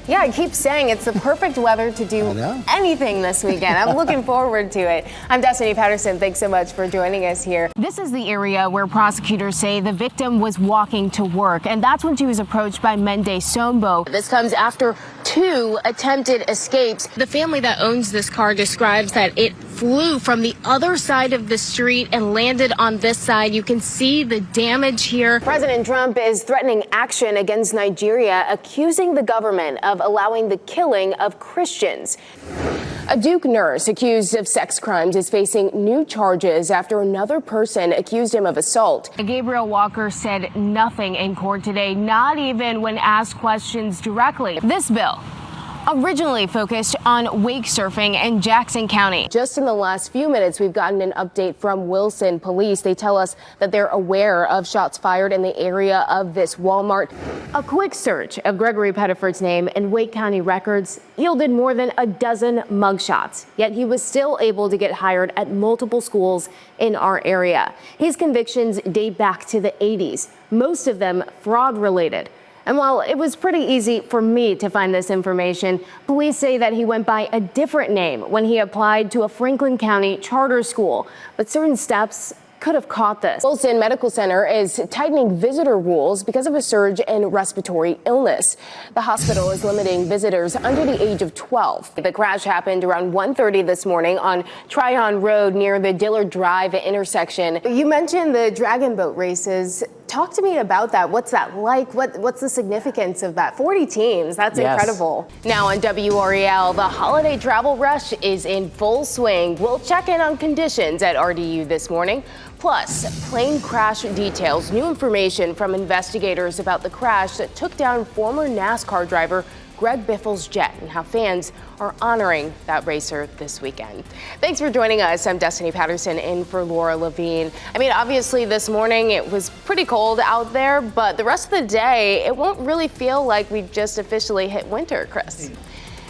Yeah, I keep saying it's the perfect weather to do anything this weekend. I'm looking forward to it. I'm Destiny Patterson. Thanks so much for joining us here. This is the area where prosecutors say the victim was walking to work, and that's when she was approached by Mende Sombo. This comes after 2 attempted escapes. The family that owns this car describes that it flew from the other side of the street and landed on this side. You can see the damage here. President Trump is threatening action against Nigeria, accusing the government of allowing the killing of Christians. A Duke nurse accused of sex crimes is facing new charges after another person accused him of assault. Gabriel Walker said nothing in court today, not even when asked questions directly. This bill originally focused on wake surfing in Jackson County. Just in the last few minutes, we've gotten an update from Wilson Police. They tell us that they're aware of shots fired in the area of this Walmart. A quick search of Gregory Pettiford's name in Wake County records yielded more than a dozen mugshots, yet he was still able to get hired at multiple schools in our area. His convictions date back to the 80s, most of them fraud related. And while it was pretty easy for me to find this information, police say that he went by a different name when he applied to a Franklin County charter school. But certain steps could have caught this. Wilson Medical Center is tightening visitor rules because of a surge in respiratory illness. The hospital is limiting visitors under the age of 12. The crash happened around 1:30 this morning on Tryon Road near the Dillard Drive intersection. You mentioned the dragon boat races. Talk to me about that. What's that like? What's the significance of that? 40 teams. That's incredible. Now on WRAL, the holiday travel rush is in full swing. We'll check in on conditions at RDU this morning. Plus, plane crash details, new information from investigators about the crash that took down former NASCAR driver Greg Biffle's jet and how fans are honoring that racer this weekend. Thanks for joining us. I'm Destiny Patterson in for Laura Levine. I mean, obviously this morning it was pretty cold out there, but the rest of the day it won't really feel like we've just officially hit winter, Chris.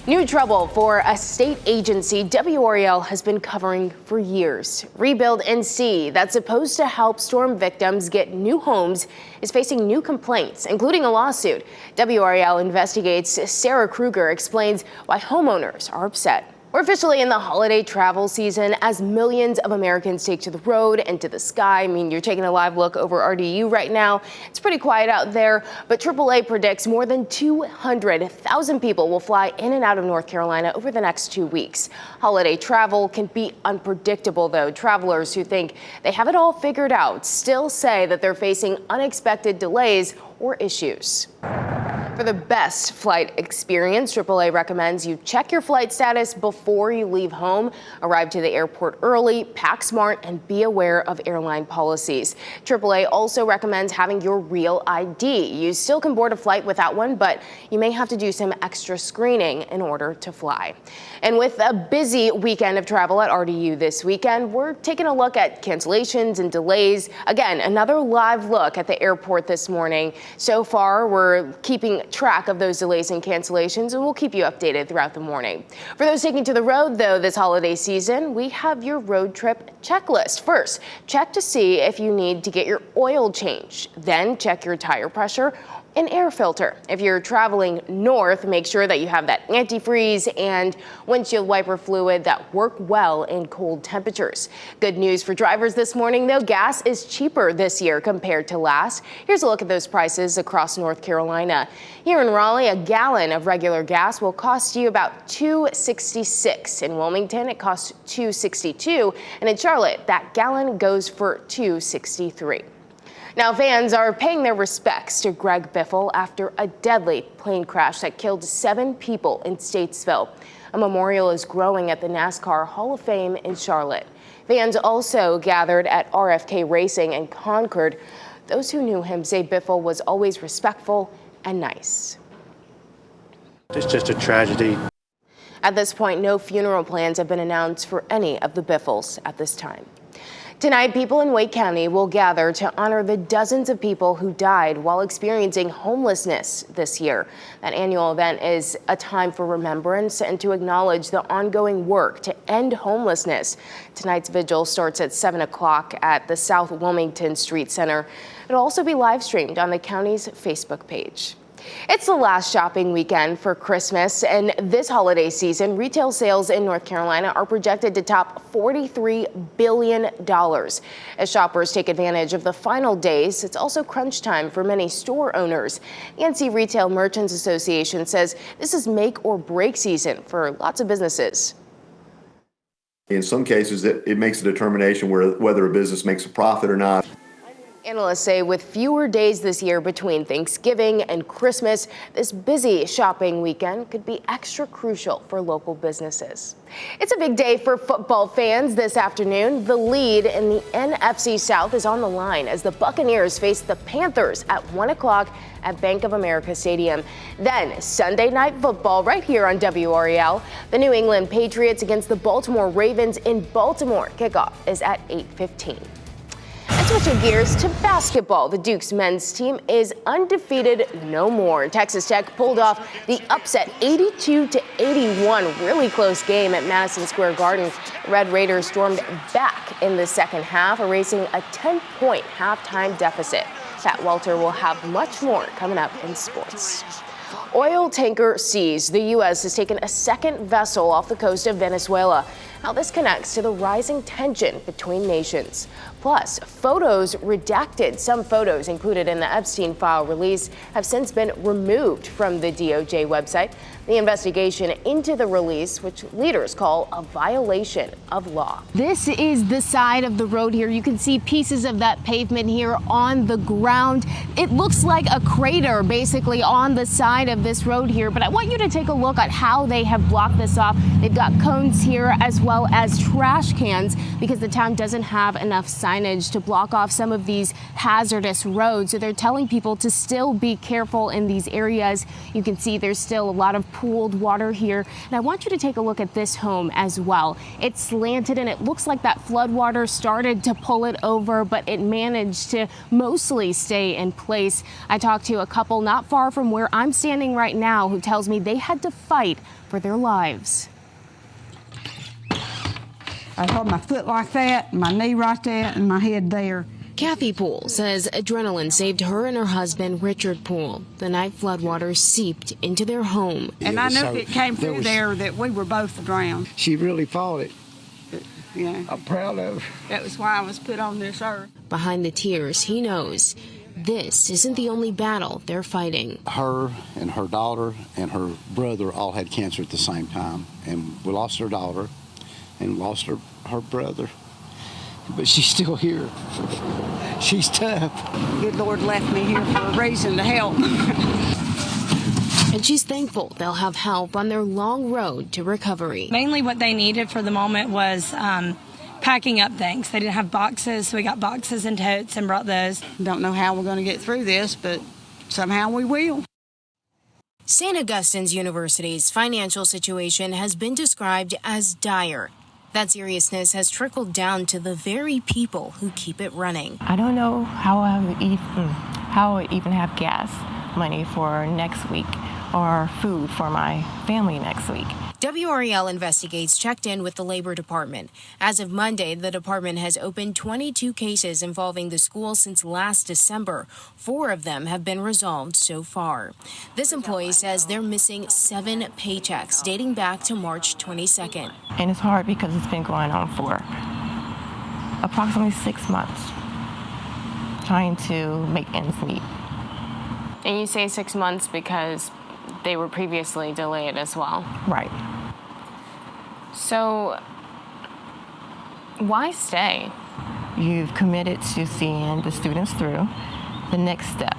New trouble for a state agency WRAL has been covering for years. Rebuild NC, that's supposed to help storm victims get new homes, is facing new complaints, including a lawsuit. WRAL Investigates' Sarah Kruger explains why homeowners are upset. We're officially in the holiday travel season as millions of Americans take to the road and to the sky. I mean, you're taking a live look over RDU right now. It's pretty quiet out there, but AAA predicts more than 200,000 people will fly in and out of North Carolina over the next 2 weeks. Holiday travel can be unpredictable, though. Travelers who think they have it all figured out still say that they're facing unexpected delays or issues. For the best flight experience, AAA recommends you check your flight status before you leave home. Arrive to the airport early, pack smart, and be aware of airline policies. AAA also recommends having your real ID. You still can board a flight without one, but you may have to do some extra screening in order to fly. And with a busy weekend of travel at RDU this weekend, we're taking a look at cancellations and delays. Again, another live look at the airport this morning. So far, we're keeping track of those delays and cancellations, and we'll keep you updated throughout the morning. For those taking to the road, though, this holiday season, we have your road trip checklist. First, check to see if you need to get your oil changed. Then check your tire pressure and air filter. If you're traveling north, make sure that you have that antifreeze and windshield wiper fluid that work well in cold temperatures. Good news for drivers this morning, though. Gas is cheaper this year compared to last. Here's a look at those prices across North Carolina. Here in Raleigh, a gallon of regular gas will cost you about $2.66. In Wilmington, it costs $2.62. And in Charlotte, that gallon goes for $2.63. Now, fans are paying their respects to Greg Biffle after a deadly plane crash that killed 7 people in Statesville. A memorial is growing at the NASCAR Hall of Fame in Charlotte. Fans also gathered at RFK Racing in Concord. Those who knew him say Biffle was always respectful and nice. It's just a tragedy. At this point, no funeral plans have been announced for any of the Biffles at this time. Tonight, people in Wake County will gather to honor the dozens of people who died while experiencing homelessness this year. That annual event is a time for remembrance and to acknowledge the ongoing work to end homelessness. Tonight's vigil starts at 7 o'clock at the South Wilmington Street Center. It'll also be live streamed on the county's Facebook page. It's the last shopping weekend for Christmas, and this holiday season, retail sales in North Carolina are projected to top $43 billion. As shoppers take advantage of the final days, it's also crunch time for many store owners. The NC Retail Merchants Association says this is make or break season for lots of businesses. In some cases, it makes a determination whether a business makes a profit or not. Analysts say with fewer days this year between Thanksgiving and Christmas, this busy shopping weekend could be extra crucial for local businesses. It's a big day for football fans this afternoon. The lead in the NFC South is on the line as the Buccaneers face the Panthers at 1 o'clock at Bank of America Stadium. Then Sunday night football right here on WRAL. The New England Patriots against the Baltimore Ravens in Baltimore. Kickoff is at 8:15. And switching gears to basketball, the Duke's men's team is undefeated no more. Texas Tech pulled off the upset 82-81, really close game at Madison Square Garden. Red Raiders stormed back in the second half, erasing a 10-point halftime deficit. Pat Welter will have much more coming up in sports. Oil tanker seized. The U.S. has taken a second vessel off the coast of Venezuela. How this connects to the rising tension between nations. Plus, photos redacted. Some photos included in the Epstein file release have since been removed from the DOJ website. The investigation into the release, which leaders call a violation of law. This is the side of the road here. You can see pieces of that pavement here on the ground. It looks like a crater basically on the side of this road here, but I want you to take a look at how they have blocked this off. They've got cones here as well as trash cans because the town doesn't have enough signage to block off some of these hazardous roads. So they're telling people to still be careful in these areas. You can see there's still a lot of pooled water here. And I want you to take a look at this home as well. It's slanted and it looks like that floodwater started to pull it over, but it managed to mostly stay in place. I talked to a couple not far from where I'm standing right now who tells me they had to fight for their lives. I held my foot like that, my knee right there, and my head there. Kathy Poole says adrenaline saved her and her husband, Richard Poole. The night floodwaters seeped into their home. And I knew if it came through there that we were both drowned. She really fought it. Yeah. I'm proud of her. That was why I was put on this earth. Behind the tears, he knows this isn't the only battle they're fighting. Her and her daughter and her brother all had cancer at the same time. And we lost her daughter and lost her brother. But she's still here. She's tough. Good Lord left me here for a reason to help. And she's thankful they'll have help on their long road to recovery. Mainly what they needed for the moment was packing up things. They didn't have boxes, so we got boxes and totes and brought those. Don't know how we're going to get through this, but somehow we will. St. Augustine's University's financial situation has been described as dire. That seriousness has trickled down to the very people who keep it running. I don't know how I would even have gas money for next week or food for my family next week. WRAL Investigates checked in with the Labor Department. As of Monday, the department has opened 22 cases involving the school since last December. 4 of them have been resolved so far. This employee says they're missing 7 paychecks dating back to March 22nd. And it's hard because it's been going on for approximately 6 months, trying to make ends meet. And you say 6 months because they were previously delayed as well. Right. So why stay? You've committed to seeing the students through. The next step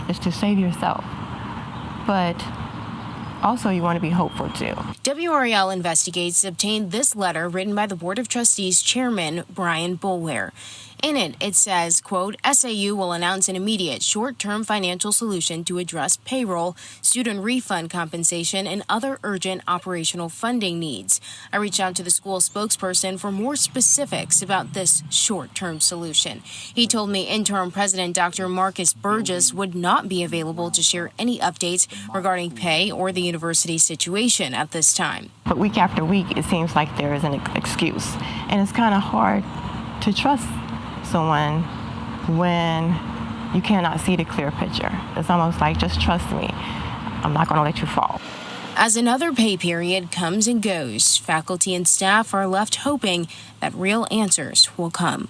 is to save yourself. But also, you want to be hopeful, too. WRAL Investigates obtained this letter written by the Board of Trustees Chairman Brian Boulware. In it, it says, quote, SAU will announce an immediate short-term financial solution to address payroll, student refund compensation, and other urgent operational funding needs. I reached out to the school spokesperson for more specifics about this short-term solution. He told me interim president Dr. Marcus Burgess would not be available to share any updates regarding pay or the university's situation at this time. But week after week, it seems like there is an excuse. And it's kind of hard to trust someone when you cannot see the clear picture. It's almost like, just trust me. I'm not going to let you fall. As another pay period comes and goes, faculty and staff are left hoping that real answers will come.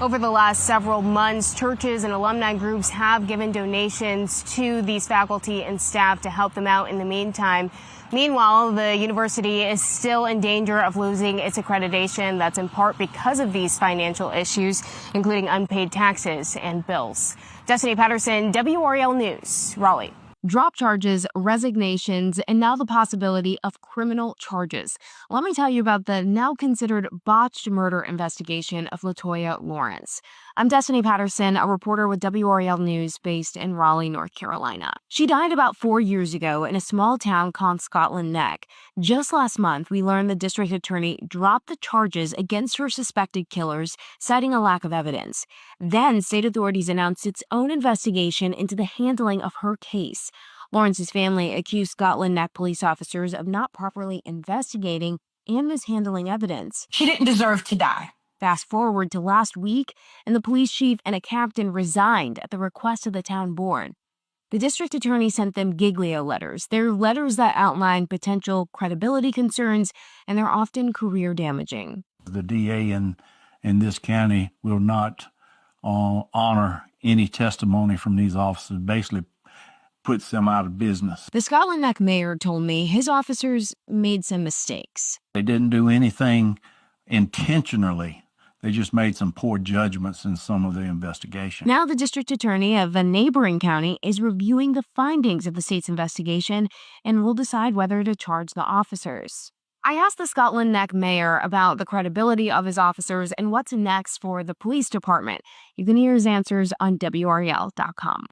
Over the last several months, churches and alumni groups have given donations to these faculty and staff to help them out in the meantime. Meanwhile, the university is still in danger of losing its accreditation. That's in part because of these financial issues, including unpaid taxes and bills. Destiny Patterson, WRAL News, Raleigh. Drop charges, resignations, and now the possibility of criminal charges. Let me tell you about the now considered botched murder investigation of LaToya Lawrence. I'm Destiny Patterson, a reporter with WRAL News based in Raleigh, North Carolina. She died about 4 years ago in a small town called Scotland Neck. Just last month, we learned the district attorney dropped the charges against her suspected killers, citing a lack of evidence. Then, state authorities announced its own investigation into the handling of her case. Lawrence's family accused Scotland Neck police officers of not properly investigating and mishandling evidence. She didn't deserve to die. Fast forward to last week, and the police chief and a captain resigned at the request of the town board. The district attorney sent them giglio letters. They're letters that outline potential credibility concerns, and they're often career damaging. The DA in this county will not honor any testimony from these officers, basically puts them out of business. The Scotland Neck mayor told me his officers made some mistakes. They didn't do anything intentionally. They just made some poor judgments in some of the investigation. Now the district attorney of a neighboring county is reviewing the findings of the state's investigation and will decide whether to charge the officers. I asked the Scotland Neck mayor about the credibility of his officers and what's next for the police department. You can hear his answers on WRAL.com.